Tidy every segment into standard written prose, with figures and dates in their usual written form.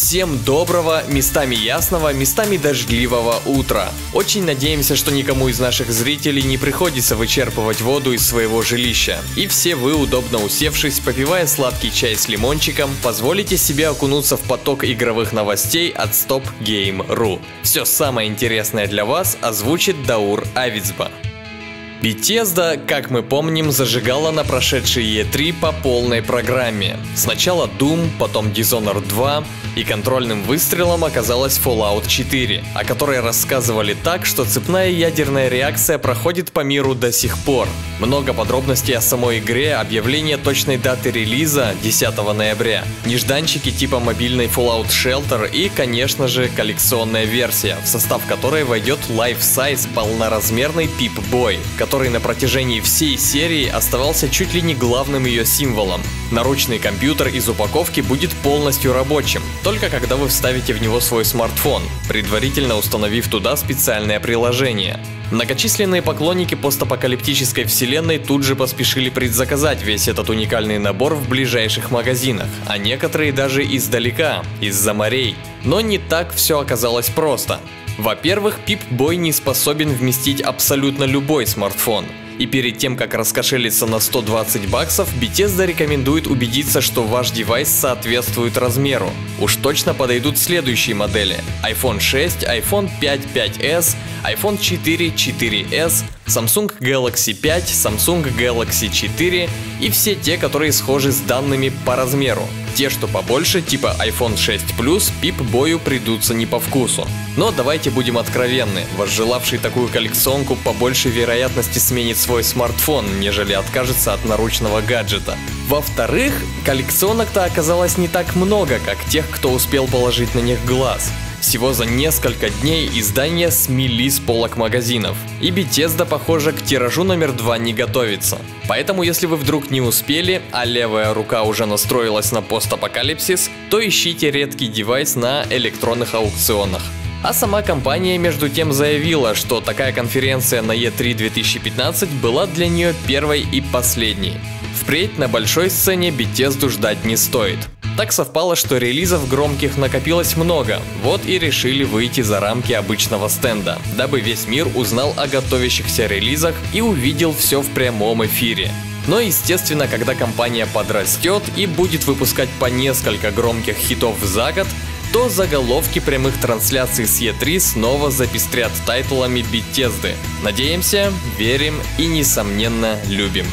Всем доброго, местами ясного, местами дождливого утра. Очень надеемся, что никому из наших зрителей не приходится вычерпывать воду из своего жилища. И все вы, удобно усевшись, попивая сладкий чай с лимончиком, позволите себе окунуться в поток игровых новостей от StopGame.ru. Все самое интересное для вас озвучит Даур Авицба. Bethesda, как мы помним, зажигала на прошедшей E3 по полной программе. Сначала Doom, потом Dishonored 2, и контрольным выстрелом оказалась Fallout 4, о которой рассказывали так, что цепная ядерная реакция проходит по миру до сих пор. Много подробностей о самой игре, объявление точной даты релиза 10 ноября, нежданчики типа мобильной Fallout Shelter и, конечно же, коллекционная версия, в состав которой войдет life-size полноразмерный Pip-Boy, который на протяжении всей серии оставался чуть ли не главным ее символом. Наручный компьютер из упаковки будет полностью рабочим, только когда вы вставите в него свой смартфон, предварительно установив туда специальное приложение. Многочисленные поклонники постапокалиптической вселенной тут же поспешили предзаказать весь этот уникальный набор в ближайших магазинах, а некоторые даже издалека, из-за морей. Но не так все оказалось просто. Во-первых, Pip-Boy не способен вместить абсолютно любой смартфон. И перед тем, как раскошелиться на $120, Bethesda рекомендует убедиться, что ваш девайс соответствует размеру. Уж точно подойдут следующие модели: iPhone 6, iPhone 5 5s, iPhone 4 4s, Samsung Galaxy 5, Samsung Galaxy 4 и все те, которые схожи с данными по размеру. Те, что побольше, типа iPhone 6 Plus, Pip-Boy'у придутся не по вкусу. Но давайте будем откровенны, возжелавший такую коллекционку по большей вероятности сменит свой смартфон, нежели откажется от наручного гаджета. Во-вторых, коллекционок-то оказалось не так много, как тех, кто успел положить на них глаз. Всего за несколько дней издания смели с полок магазинов, и Bethesda, похоже, к тиражу номер 2 не готовится. Поэтому, если вы вдруг не успели, а левая рука уже настроилась на постапокалипсис, то ищите редкий девайс на электронных аукционах. А сама компания между тем заявила, что такая конференция на E3 2015 была для нее первой и последней. Впредь на большой сцене Bethesda ждать не стоит. Так совпало, что релизов громких накопилось много, вот и решили выйти за рамки обычного стенда, дабы весь мир узнал о готовящихся релизах и увидел все в прямом эфире. Но естественно, когда компания подрастет и будет выпускать по несколько громких хитов за год, то заголовки прямых трансляций с E3 снова запестрят тайтлами Bethesda. Надеемся, верим и, несомненно, любим.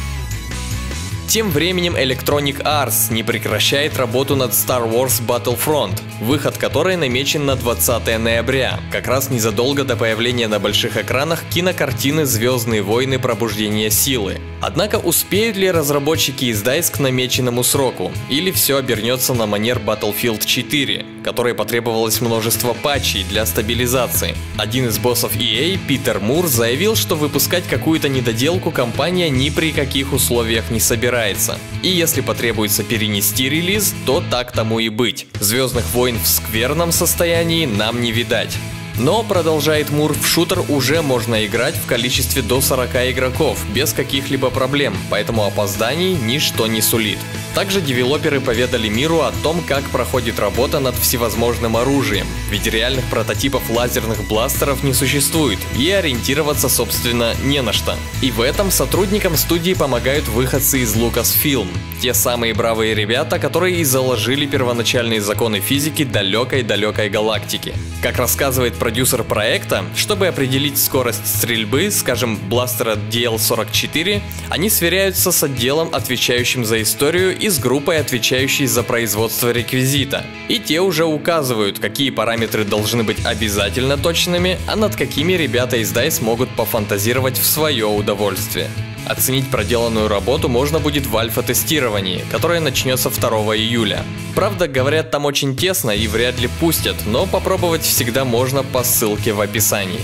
Тем временем Electronic Arts не прекращает работу над Star Wars Battlefront, выход которой намечен на 20 ноября, как раз незадолго до появления на больших экранах кинокартины «Звездные войны. Пробуждение силы». Однако успеют ли разработчики издать к намеченному сроку, или все обернется на манер Battlefield 4, которой потребовалось множество патчей для стабилизации? Один из боссов EA, Питер Мур, заявил, что выпускать какую-то недоделку компания ни при каких условиях не собирается. И если потребуется перенести релиз, то так тому и быть. Звездных войн в скверном состоянии нам не видать. Но, продолжает Мур, в шутер уже можно играть в количестве до 40 игроков, без каких-либо проблем, поэтому опозданий ничто не сулит. Также девелоперы поведали миру о том, как проходит работа над всевозможным оружием, ведь реальных прототипов лазерных бластеров не существует, и ориентироваться, собственно, не на что. И в этом сотрудникам студии помогают выходцы из Lucasfilm, те самые бравые ребята, которые и заложили первоначальные законы физики далекой-далекой галактики. Как рассказывает продюсер проекта, чтобы определить скорость стрельбы, скажем, бластера DL-44, они сверяются с отделом, отвечающим за историю, и с группой, отвечающей за производство реквизита. И те уже указывают, какие параметры должны быть обязательно точными, а над какими ребята из DICE могут пофантазировать в свое удовольствие. Оценить проделанную работу можно будет в альфа-тестировании, которое начнется 2 июля. Правда, говорят, там очень тесно и вряд ли пустят, но попробовать всегда можно по ссылке в описании.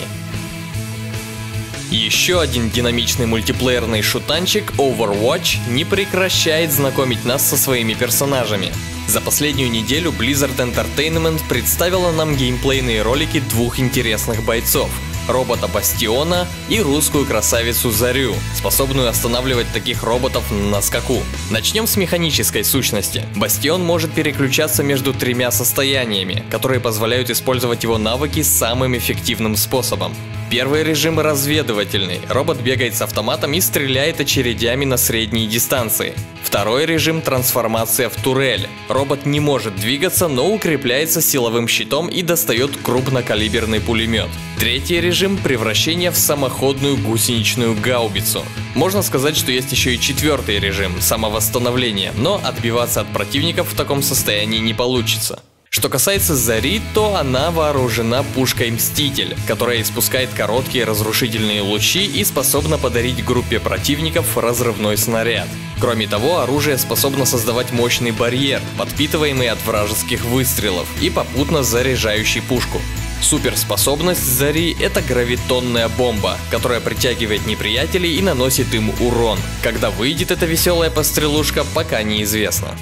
Еще один динамичный мультиплеерный шутанчик, Overwatch, не прекращает знакомить нас со своими персонажами. За последнюю неделю Blizzard Entertainment представила нам геймплейные ролики двух интересных бойцов. робота Бастиона и русскую красавицу Зарю, способную останавливать таких роботов на скаку. Начнем с механической сущности. Бастион может переключаться между тремя состояниями, которые позволяют использовать его навыки самым эффективным способом. Первый режим разведывательный. Робот бегает с автоматом и стреляет очередями на средние дистанции. Второй режим трансформация в турель. Робот не может двигаться, но укрепляется силовым щитом и достает крупнокалиберный пулемет. Третий режим превращение в самоходную гусеничную гаубицу. Можно сказать, что есть еще и четвертый режим самовосстановления, но отбиваться от противников в таком состоянии не получится. Что касается Зари, то она вооружена пушкой Мститель, которая испускает короткие разрушительные лучи и способна подарить группе противников разрывной снаряд. Кроме того, оружие способно создавать мощный барьер, подпитываемый от вражеских выстрелов и попутно заряжающий пушку. Суперспособность Зари — это гравитонная бомба, которая притягивает неприятелей и наносит им урон. Когда выйдет эта веселая пострелушка, пока неизвестно.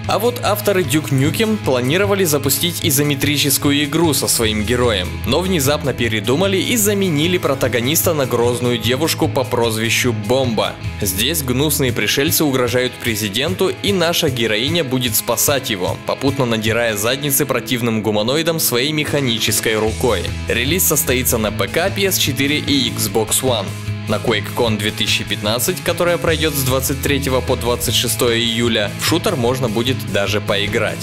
А вот авторы Duke Nukem планировали запустить изометрическую игру со своим героем, но внезапно передумали и заменили протагониста на грозную девушку по прозвищу Бомба. Здесь гнусные пришельцы угрожают президенту, и наша героиня будет спасать его, попутно надирая задницы противным гуманоидам своей механической рукой. Релиз состоится на ПК, PS4 и Xbox One. На QuakeCon 2015, которая пройдет с 23 по 26 июля, в шутер можно будет даже поиграть.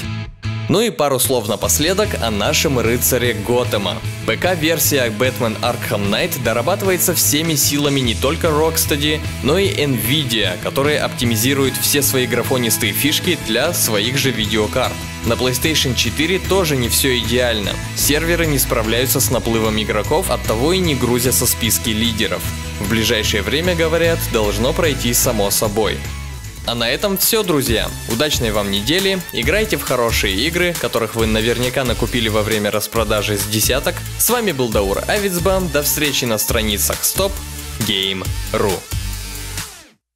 Ну и пару слов напоследок о нашем рыцаре Готэма. ПК-версия Batman Arkham Knight дорабатывается всеми силами не только Rocksteady, но и Nvidia, которые оптимизируют все свои графонистые фишки для своих же видеокарт. На PlayStation 4 тоже не все идеально. Серверы не справляются с наплывом игроков, оттого и не грузят со списки лидеров. В ближайшее время, говорят, должно пройти само собой. А на этом все, друзья. Удачной вам недели, играйте в хорошие игры, которых вы наверняка накупили во время распродажи с десяток. С вами был Даур Авицбан, до встречи на страницах Stop Game.ru.